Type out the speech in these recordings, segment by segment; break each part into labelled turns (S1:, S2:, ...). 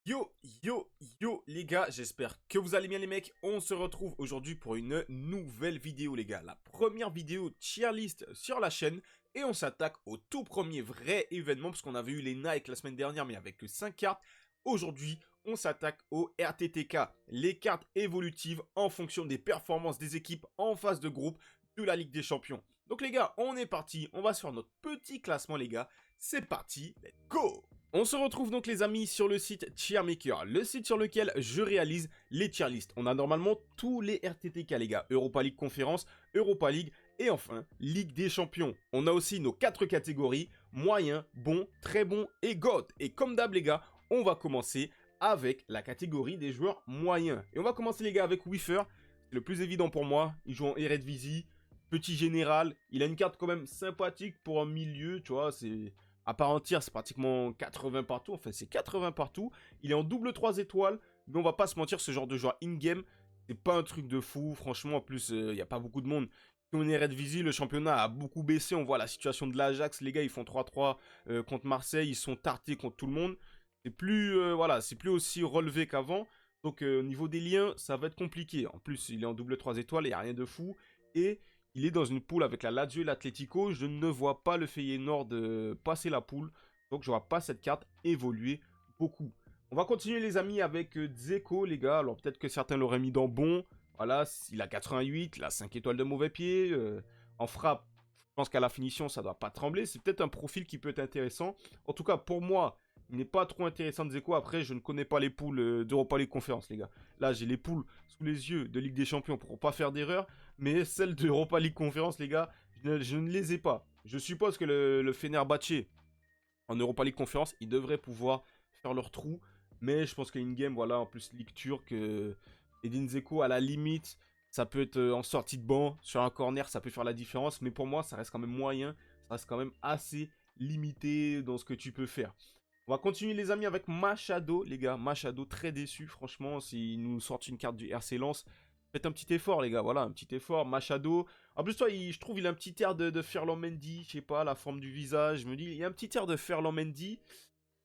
S1: Yo, yo, yo les gars, j'espère que vous allez bien les mecs. On se retrouve aujourd'hui pour une nouvelle vidéo les gars. La première vidéo tier list sur la chaîne. Et on s'attaque au tout premier vrai événement. Parce qu'on avait eu les Nike la semaine dernière mais avec que 5 cartes. Aujourd'hui, on s'attaque au RTTK. Les cartes évolutives en fonction des performances des équipes en phase de groupe de la Ligue des Champions. Donc les gars, on est parti. On va sur notre petit classement les gars. C'est parti, let's go! On se retrouve donc les amis sur le site Tiermaker, le site sur lequel je réalise les tier lists. On a normalement tous les RTTK les gars, Europa League Conférence, Europa League et enfin Ligue des Champions. On a aussi nos 4 catégories, moyen, bon, très bon et God. Et comme d'hab les gars, on va commencer avec la catégorie des joueurs moyens. Et on va commencer les gars avec Wiffer, c'est le plus évident pour moi, il joue en Eredivisie, petit général, il a une carte quand même sympathique pour un milieu, tu vois, c'est... À part entière, c'est pratiquement 80 partout. Enfin, c'est 80 partout. Il est en double 3 étoiles. Mais on va pas se mentir, ce genre de joueur in-game, c'est pas un truc de fou. Franchement, en plus, il n'y a pas beaucoup de monde. Si on est Eredivisie, le championnat a beaucoup baissé. On voit la situation de l'Ajax. Les gars, ils font 3-3 contre Marseille. Ils sont tartés contre tout le monde. C'est plus, voilà, c'est plus aussi relevé qu'avant. Donc, au niveau des liens, ça va être compliqué. En plus, il est en double 3 étoiles. Il n'y a rien de fou. Et il est dans une poule avec la Lazio et l'Atlético. Je ne vois pas le Feyenoord passer la poule. Donc, je ne vois pas cette carte évoluer beaucoup. On va continuer, les amis, avec Dzeko, les gars. Alors, peut-être que certains l'auraient mis dans bon. Voilà, il a 88, il a 5 étoiles de mauvais pied. En frappe, je pense qu'à la finition, ça ne doit pas trembler. C'est peut-être un profil qui peut être intéressant. En tout cas, pour moi, il n'est pas trop intéressant Dzeko. Après, je ne connais pas les poules d'Europa League Conférence, les gars. Là, j'ai les poules sous les yeux de Ligue des Champions pour ne pas faire d'erreur. Mais celles de Europa League Conférence, les gars, je ne les ai pas. Je suppose que le Fenerbahçe, en Europa League Conférence, ils devraient pouvoir faire leur trou. Mais je pense qu'in-game, voilà, en plus, Ligue turque, Edin Dzeko, à la limite, ça peut être en sortie de banc, sur un corner, ça peut faire la différence. Mais pour moi, ça reste quand même moyen. Ça reste quand même assez limité dans ce que tu peux faire. On va continuer les amis avec Machado, les gars. Machado, très déçu, franchement, s'il nous sort une carte du RC Lens. Faites un petit effort, les gars, voilà, un petit effort. Machado. En plus, toi, je trouve il a un petit air de Ferland Mendy, je sais pas, la forme du visage. Je me dis, il y a un petit air de Ferland Mendy.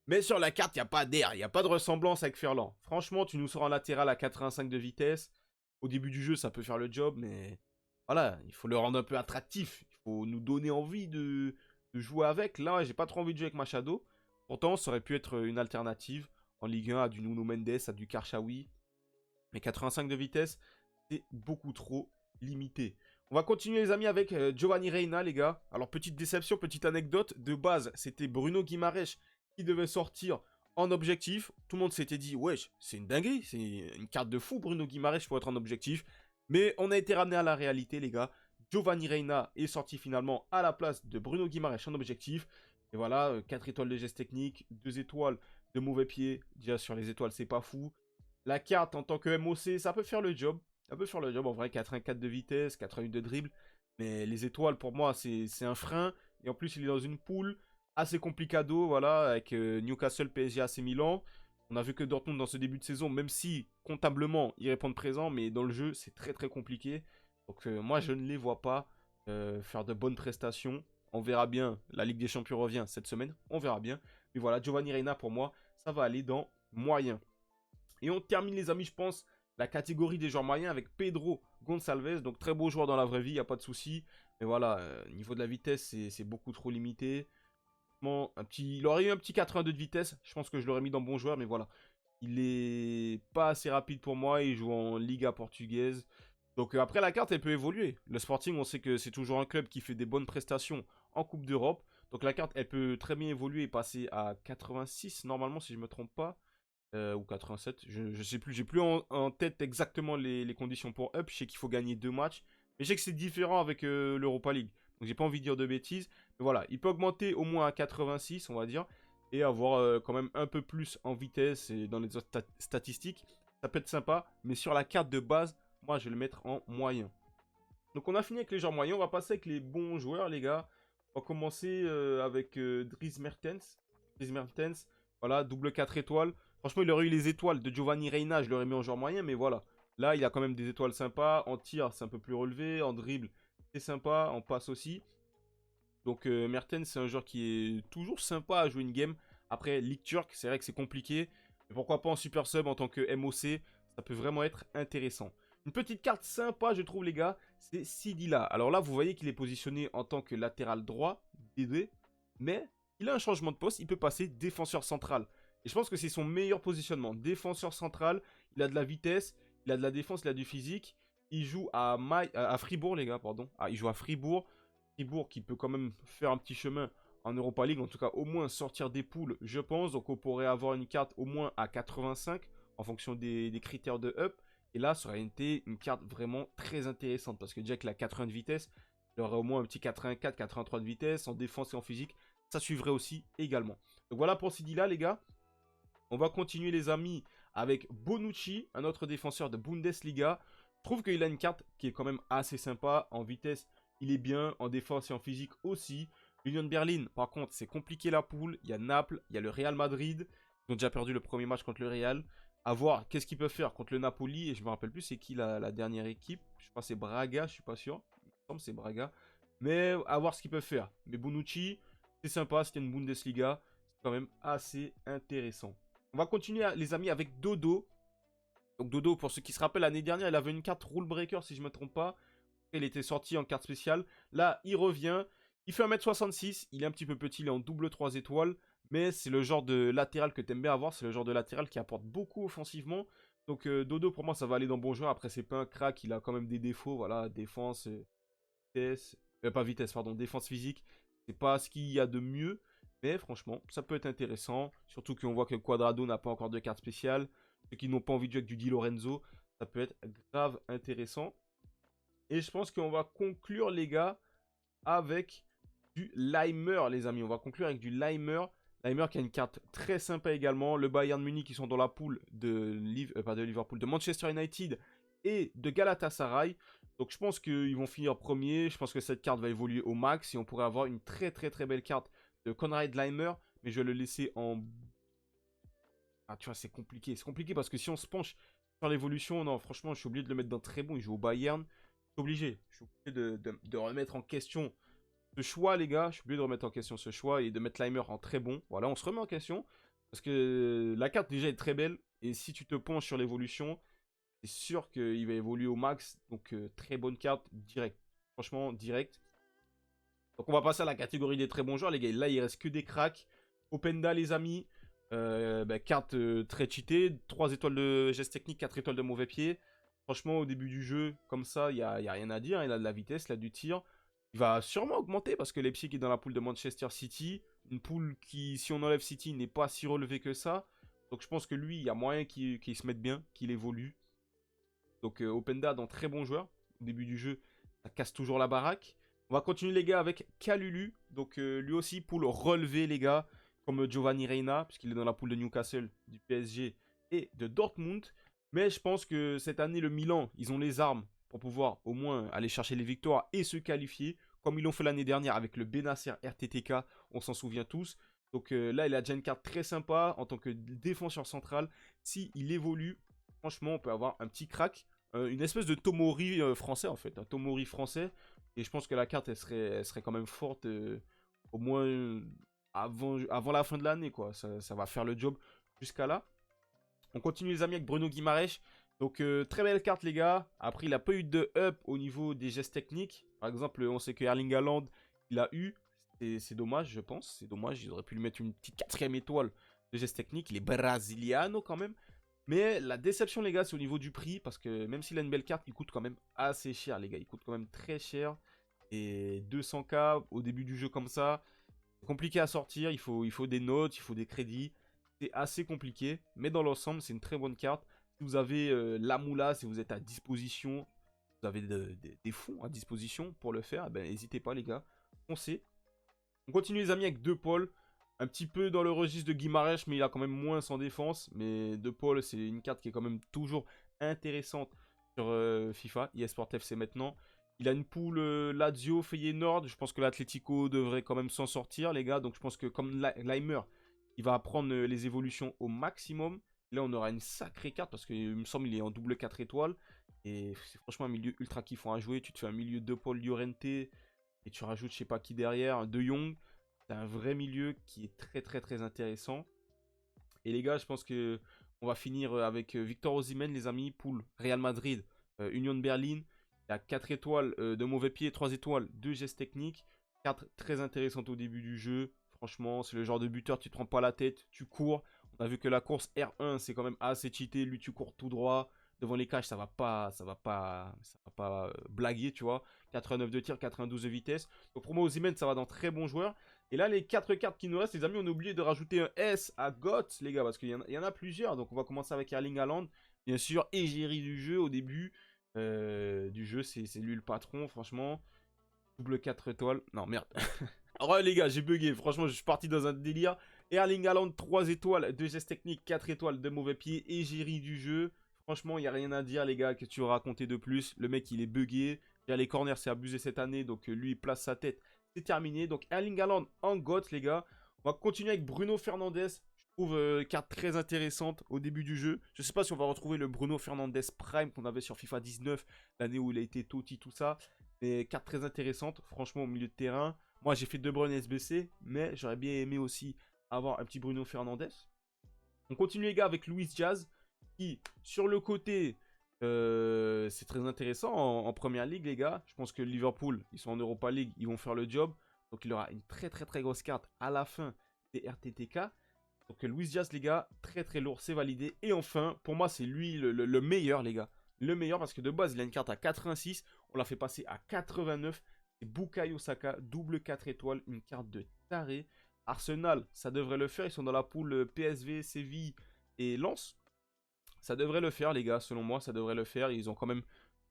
S1: Mais sur la carte, il n'y a pas d'air, il n'y a pas de ressemblance avec Ferland. Franchement, tu nous sors en latéral à 85 de vitesse. Au début du jeu, ça peut faire le job, mais voilà, il faut le rendre un peu attractif. Il faut nous donner envie de jouer avec. Là, j'ai pas trop envie de jouer avec Machado. Pourtant, ça aurait pu être une alternative en Ligue 1 à du Nuno Mendes, à du Karchaoui. Mais 85 de vitesse, c'est beaucoup trop limité. On va continuer les amis avec Giovanni Reina les gars. Alors petite déception, petite anecdote. De base, c'était Bruno Guimaraes qui devait sortir en objectif. Tout le monde s'était dit, wesh, c'est une dinguerie, c'est une carte de fou Bruno Guimaraes pour être en objectif. Mais on a été ramené à la réalité les gars. Giovanni Reina est sorti finalement à la place de Bruno Guimaraes en objectif. Et voilà, 4 étoiles de geste technique, 2 étoiles de mauvais pied. Déjà sur les étoiles, c'est pas fou. La carte en tant que MOC, ça peut faire le job. Ça peut faire le job. En vrai, 84 de vitesse, 88 de dribble. Mais les étoiles, pour moi, c'est un frein. Et en plus, il est dans une poule assez complicado, voilà, avec Newcastle, PSG, AC Milan. On a vu que Dortmund, dans ce début de saison, même si comptablement, ils répondent présent, mais dans le jeu, c'est très très compliqué. Donc moi, je ne les vois pas faire de bonnes prestations. On verra bien. La Ligue des Champions revient cette semaine. On verra bien. Mais voilà, Giovanni Reina, pour moi, ça va aller dans moyen. Et on termine les amis, je pense, la catégorie des joueurs moyens avec Pedro Gonçalves. Donc très beau joueur dans la vraie vie, il n'y a pas de souci. Mais voilà, niveau de la vitesse, c'est beaucoup trop limité. Bon, il aurait eu un petit 82 de vitesse. Je pense que je l'aurais mis dans bon joueur, mais voilà. Il est pas assez rapide pour moi. Il joue en Liga portugaise. Donc après, la carte, elle peut évoluer. Le Sporting, on sait que c'est toujours un club qui fait des bonnes prestations en Coupe d'Europe. Donc la carte, elle peut très bien évoluer et passer à 86, normalement, si je ne me trompe pas ou 87, je sais plus, j'ai plus en tête exactement les conditions pour up, je sais qu'il faut gagner 2 matchs, mais je sais que c'est différent avec l'Europa League, donc j'ai pas envie de dire de bêtises, mais voilà, il peut augmenter au moins à 86, on va dire, et avoir quand même un peu plus en vitesse et dans les autres statistiques, ça peut être sympa, mais sur la carte de base, moi je vais le mettre en moyen. Donc on a fini avec les joueurs moyens, on va passer avec les bons joueurs les gars, on va commencer avec Dries Mertens, voilà, double 4 étoiles. Franchement, il aurait eu les étoiles de Giovanni Reina, je l'aurais mis en joueur moyen, mais voilà. Là, il a quand même des étoiles sympas. En tir, c'est un peu plus relevé. En dribble, c'est sympa. En passe aussi. Donc, Mertens, c'est un joueur qui est toujours sympa à jouer une game. Après, Ligue turque, c'est vrai que c'est compliqué. Mais pourquoi pas en super sub en tant que MOC, ça peut vraiment être intéressant. Une petite carte sympa, je trouve, les gars, c'est Sidila. Alors là, vous voyez qu'il est positionné en tant que latéral droit, DD, mais il a un changement de poste, il peut passer défenseur central. Et je pense que c'est son meilleur positionnement. Défenseur central, il a de la vitesse, il a de la défense, il a du physique. Il joue à Fribourg, les gars, pardon. Ah, il joue à Fribourg. Fribourg qui peut quand même faire un petit chemin en Europa League. En tout cas, au moins sortir des poules, je pense. Donc, on pourrait avoir une carte au moins à 85 en fonction des critères de up. Et là, ça aurait été une carte vraiment très intéressante. Parce que déjà que la 80 de vitesse, il aurait au moins un petit 84, 83 de vitesse en défense et en physique. Ça suivrait aussi également. Donc voilà pour Sidila, les gars. On va continuer, les amis, avec Bonucci, un autre défenseur de Bundesliga. Je trouve qu'il a une carte qui est quand même assez sympa. En vitesse, il est bien. En défense et en physique aussi. L'Union de Berlin, par contre, c'est compliqué la poule. Il y a Naples, il y a le Real Madrid. Ils ont déjà perdu le premier match contre le Real. À voir qu'est-ce qu'ils peuvent faire contre le Napoli. Et je me rappelle plus c'est qui la dernière équipe. Je crois que c'est Braga, je suis pas sûr. Il me semble que c'est Braga. Mais à voir ce qu'ils peuvent faire. Mais Bonucci, c'est sympa. C'était une Bundesliga. C'est quand même assez intéressant. On va continuer, les amis, avec Dodo. Donc Dodo, pour ceux qui se rappellent, l'année dernière, il avait une carte Rule Breaker, si je ne me trompe pas. Il était sorti en carte spéciale. Là, il revient. Il fait 1m66. Il est un petit peu petit. Il est en double 3 étoiles. Mais c'est le genre de latéral que tu aimes bien avoir. C'est le genre de latéral qui apporte beaucoup offensivement. Donc Dodo, pour moi, ça va aller dans bon joueur. Après, c'est pas un crack. Il a quand même des défauts. Voilà, défense, vitesse. Pas vitesse, pardon. Défense physique. C'est pas ce qu'il y a de mieux. Mais franchement, ça peut être intéressant. Surtout qu'on voit que Quadrado n'a pas encore de carte spéciale. Ceux qui n'ont pas envie de jouer avec du Di Lorenzo, ça peut être grave intéressant. Et je pense qu'on va conclure, les gars, avec du Limer, les amis. On va conclure avec du Limer. Limer qui a une carte très sympa également. Le Bayern Munich qui sont dans la poule de Manchester United et de Galatasaray. Donc je pense qu'ils vont finir premier. Je pense que cette carte va évoluer au max. Et on pourrait avoir une très très très belle carte de Konrad Limer. Mais je vais le laisser en... Ah, tu vois, c'est compliqué. C'est compliqué parce que si on se penche sur l'évolution, non, franchement, je suis obligé de le mettre dans très bon. Il joue au Bayern. Je suis obligé de remettre en question ce choix, les gars. Je suis obligé de remettre en question ce choix et de mettre Limer en très bon. Voilà, on se remet en question. Parce que la carte déjà est très belle. Et si tu te penches sur l'évolution, c'est sûr qu'il va évoluer au max. Donc, très bonne carte, direct. Franchement, direct. Donc, on va passer à la catégorie des très bons joueurs, les gars. Là, il reste que des cracks. Openda, les amis. Carte très cheatée. 3 étoiles de geste technique, 4 étoiles de mauvais pied. Franchement, au début du jeu, comme ça, il n'y a rien à dire. Il a de la vitesse, il a du tir. Il va sûrement augmenter parce que Leipzig est dans la poule de Manchester City. Une poule qui, si on enlève City, n'est pas si relevée que ça. Donc je pense que lui, il y a moyen qu'il se mette bien, qu'il évolue. Donc Openda, dans très bon joueur. Au début du jeu, ça casse toujours la baraque. On va continuer, les gars, avec Kalulu. Donc lui aussi, poule relevée, les gars. Comme Giovanni Reina, puisqu'il est dans la poule de Newcastle, du PSG et de Dortmund. Mais je pense que cette année, le Milan, ils ont les armes pour pouvoir au moins aller chercher les victoires et se qualifier. Comme ils l'ont fait l'année dernière avec le Benacer RTTK, on s'en souvient tous. Donc là, il a déjà une carte très sympa en tant que défenseur central. S'il évolue, franchement, on peut avoir un petit crack. Une espèce de Tomori français, en fait. Un Tomori français. Et je pense que la carte, elle serait quand même forte, au moins avant la fin de l'année, quoi. Ça va faire le job jusqu'à là. On continue, les amis, avec Bruno Guimaraes. Donc, très belle carte, les gars. Après, il n'a pas eu de up au niveau des gestes techniques. Par exemple, on sait que Erling Haaland, il a eu. C'est dommage, je pense. C'est dommage. Ils auraient pu lui mettre une petite 4ème étoile de gestes techniques. Il est brasiliano quand même. Mais la déception, les gars, c'est au niveau du prix. Parce que même s'il a une belle carte, il coûte quand même assez cher, les gars. Il coûte quand même très cher. Et 200K au début du jeu comme ça, c'est compliqué à sortir. Il faut des notes, il faut des crédits. C'est assez compliqué. Mais dans l'ensemble, c'est une très bonne carte. Si vous avez la moula, si vous êtes à disposition, vous avez des fonds à disposition pour le faire, ben, n'hésitez pas, les gars. Foncez. On continue, les amis, avec De Paul. Un petit peu dans le registre de Guimaraes, mais il a quand même moins en défense. Mais De Paul, c'est une carte qui est quand même toujours intéressante sur FIFA, eSport FC maintenant. Il a une poule Lazio, Feyenoord. Je pense que l'Atlético devrait quand même s'en sortir, les gars. Donc je pense que comme Limer, il va apprendre les évolutions au maximum. Là, on aura une sacrée carte parce qu'il me semble qu'il est en double 4 étoiles. Et c'est franchement un milieu ultra kiffant à jouer. Tu te fais un milieu de Paul Llorente et tu rajoutes je sais pas qui derrière, un De Jong. C'est un vrai milieu qui est très très très intéressant. Et les gars, je pense que On va finir avec Victor Osimhen, les amis, poule Real Madrid, Union de Berlin. Il y a 4 étoiles de mauvais pied, 3 étoiles de gestes techniques. 4 très intéressantes au début du jeu. Franchement, c'est le genre de buteur, tu te prends pas la tête, tu cours. On a vu que la course R1, c'est quand même assez cheaté. Lui, tu cours tout droit. Devant les cages, ça va pas blaguer, tu vois. 89 de tir, 92 de vitesse. Donc pour moi, Osimhen, ça va dans très bons joueurs. Et là, les 4 cartes qui nous restent, les amis, on a oublié de rajouter un S à GOAT, les gars, parce qu'il y en a plusieurs. Donc on va commencer avec Erling Haaland, bien sûr, égérie du jeu au début. Du jeu, c'est lui le patron, franchement. Double 4 étoiles. Non, merde. Alors les gars, j'ai bugué. Franchement, je suis parti dans un délire. Erling Haaland, 3 étoiles, 2 gestes techniques, 4 étoiles de mauvais pied, égérie du jeu. Franchement, il n'y a rien à dire, les gars, que tu veux raconter de plus. Le mec, il est bugué. Les corners, c'est abusé cette année. Donc, lui, il place sa tête. C'est terminé. Donc, Erling Haaland en GOAT, les gars. On va continuer avec Bruno Fernandes. Je trouve carte très intéressante au début du jeu. Je ne sais pas si on va retrouver le Bruno Fernandes Prime qu'on avait sur FIFA 19, l'année où il a été Totti, tout ça. Mais carte très intéressante, franchement, au milieu de terrain. Moi, j'ai fait De Bruyne SBC, mais j'aurais bien aimé aussi avoir un petit Bruno Fernandes. On continue, les gars, avec Luis Diaz, qui, sur le côté, c'est très intéressant en première ligue, les gars. Je pense que Liverpool, ils sont en Europa League, ils vont faire le job. Donc, il aura une très, très, très grosse carte à la fin des RTTK. Donc, Luis Diaz, les gars, très, très lourd, c'est validé. Et enfin, pour moi, c'est lui le meilleur, les gars. Le meilleur, parce que de base, il a une carte à 86. On l'a fait passer à 89. C'est Bukayo Saka, double 4 étoiles, une carte de taré. Arsenal, ça devrait le faire. Ils sont dans la poule PSV, Séville et Lens. Ça devrait le faire, les gars. Selon moi, ça devrait le faire. Ils ont quand même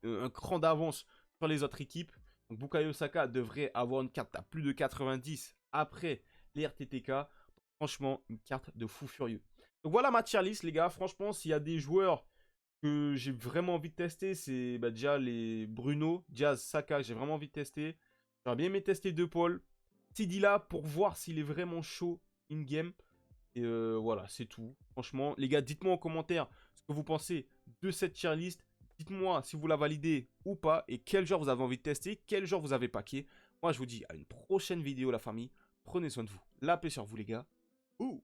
S1: un cran d'avance sur les autres équipes. Donc, Bukayo Saka devrait avoir une carte à plus de 90 après les RTTK. Franchement, une carte de fou furieux. Donc, voilà ma tier list, les gars. Franchement, s'il y a des joueurs que j'ai vraiment envie de tester, c'est déjà les Bruno, Diaz, Saka, j'ai vraiment envie de tester. J'aurais bien aimé tester De Paul. Tidila pour voir s'il est vraiment chaud in-game. Et voilà, c'est tout. Franchement, les gars, dites-moi en commentaire ce que vous pensez de cette tier list. Dites-moi si vous la validez ou pas et quel genre vous avez envie de tester, quel genre vous avez packé. Moi, je vous dis à une prochaine vidéo, la famille. Prenez soin de vous. La paix sur vous, les gars. Ouh.